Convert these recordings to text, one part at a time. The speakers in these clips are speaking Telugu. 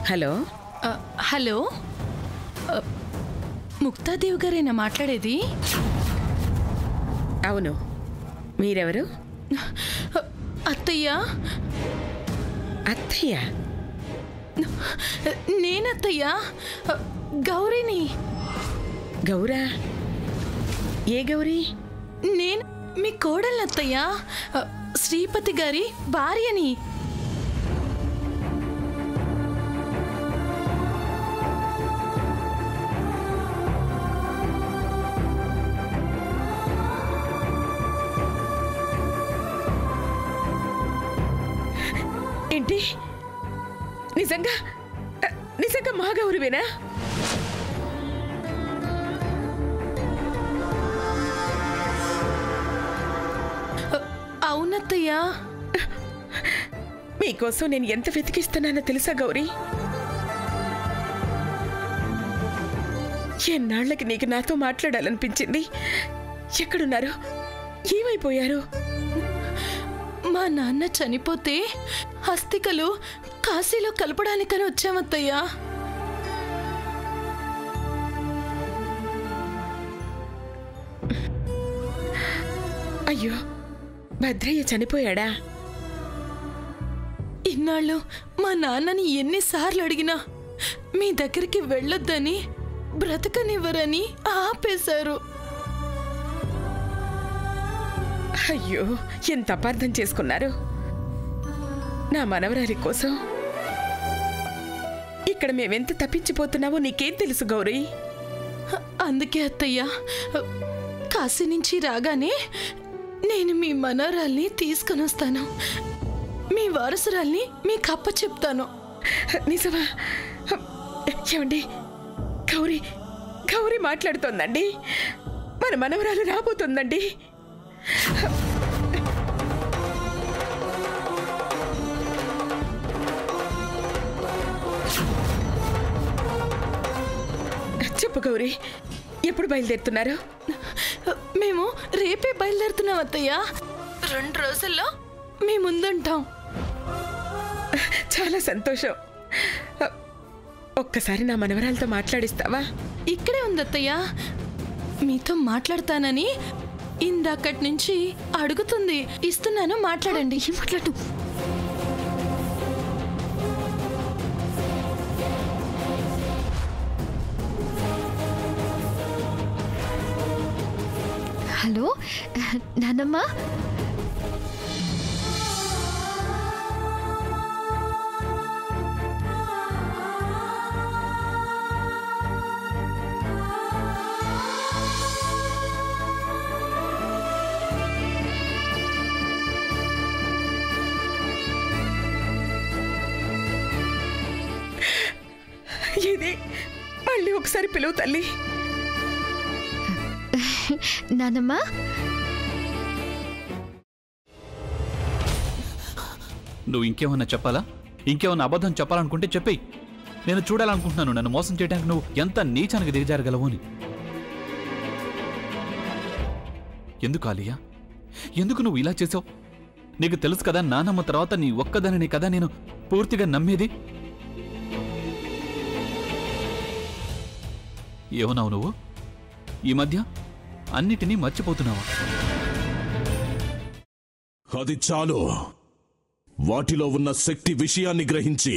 హలో హలో ముక్తాదేవి గారేనా మాట్లాడేది? అవును, మీరెవరు? అత్తయ్య. అత్తయ్య? నేనత్తయ్య, గౌరీని. గౌరా? ఏ గౌరీ? నేను మీ కోడలత్తయ్య, శ్రీపతి గారి భార్యని. ఏంటి? నిజంగా నిజంగా మా గౌరవేనా? అవునత్తయ్యా. మీకోసం నేను ఎంత వెతికిస్తున్నానో తెలుసా గౌరీ? ఎన్నాళ్ళకి నీకు నాతో మాట్లాడాలనిపించింది. ఎక్కడున్నారు? ఏమైపోయారు? మా నాన్న చనిపోతే అస్థికలు కాశీలో కలపడానికని వచ్చామత్తయ్యా. అయ్యో, భద్రయ్య చనిపోయాడా? ఇన్నాళ్ళు మా నాన్నని ఎన్నిసార్లు అడిగినా మీ దగ్గరికి వెళ్ళొద్దని, బ్రతకనివ్వరని ఆపేశారు. అయ్యో, ఎంత అపార్థం చేసుకున్నారు. నా మనవరాలి కోసం ఇక్కడ మేమెంత తప్పించిపోతున్నావో నీకేం తెలుసు గౌరీ? అందుకే అత్తయ్య, కాశీ నుంచి రాగానే నేను మీ మనవరాల్ని తీసుకొని వస్తాను. మీ వారసురాల్ని మీకు అప్పచెప్తాను. నిజమా? ఏమండి, గౌరీ గౌరీ మాట్లాడుతోందండి. మన మనవరాలు రాబోతుందండి. చెప్పు గౌరీ, ఎప్పుడు బయలుదేరుతున్నారు? మేము రేపే బయలుదేరుతున్నాం అత్తయ్య. 2 రోజుల్లో మీ ముందుంటాం. చాలా సంతోషం. ఒక్కసారి నా మనవరాలతో మాట్లాడిస్తావా? ఇక్కడే ఉంది అత్తయ్య. మీతో మాట్లాడతానని ఇందాకటి నుంచి అడుగుతుంది. ఇస్తున్నాను, మాట్లాడండి. మాట్లాడు. హలో నానమ్మ. ఇది మళ్ళీ ఒకసారి పిలువు తల్లి. నానమ్మ, నువ్వు ఇంకేమన్నా చెప్పాలా? ఇంకేమన్నా అబద్ధం చెప్పాలనుకుంటే చెప్పేయి. నేను చూడాలనుకుంటున్నాను నన్ను మోసం చేయడానికి నువ్వు ఎంత నీచానికి దిగజారగలవు అని. ఎందుకు ఆలియా, ఎందుకు నువ్వు ఇలా చేసావు? నీకు తెలుసు కదా, నానమ్మ తర్వాత నీ ఒక్కదానిని కదా నేను పూర్తిగా నమ్మేది. ఏమన్నావు నువ్వు? ఈ మధ్య అన్నిటినీ మర్చిపోతున్నావా? అది చాలు. వాటిలో ఉన్న శక్తి విషయాన్ని గ్రహించి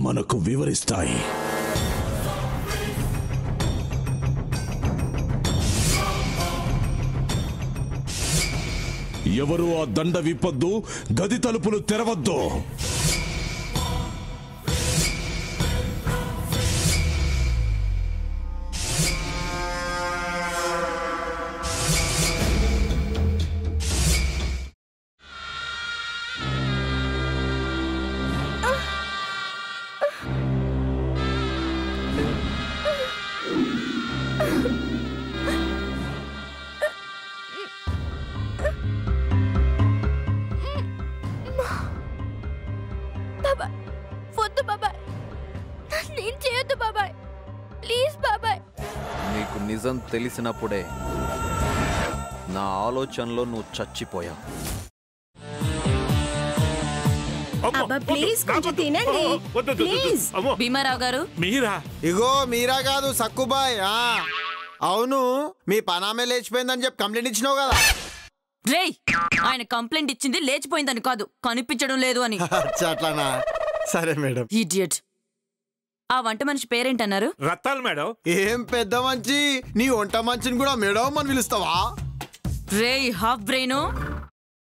మనకు వివరిస్తాయి. ఎవరు ఆ దండ విప్పొద్దు, గది తలుపులు తెరవద్దు. నిజం తెలిసినప్పుడే నా ఆలోచనలో నువ్వు చచ్చిపోయావు. అబ్బా ప్లీజ్ కొంచెం తినండి ప్లీజ్. భీమారావు గారు మీరా? ఇగో మీరా కాదు సక్కుబాయ్. అవును, మీ పనామే లేచిపోయిందని చెప్పి కంప్లైంట్ ఇచ్చినావు కదా. రేయ్, ఆయన కంప్లైంట్ ఇచ్చింది లేచిపోయిందని కాదు, కనిపించడం లేదు అని. అట్లానా? సరే మేడం. ఇడియట్. ఆ వంట మనిషి పేరేంటన్నారు? రత్తాలు మేడం. ఏం పెద్ద మంచి, నీ వంట మంచిని కూడా మేడం అని పిలుస్తావా? రేయ్ హాఫ్ బ్రెయిన్,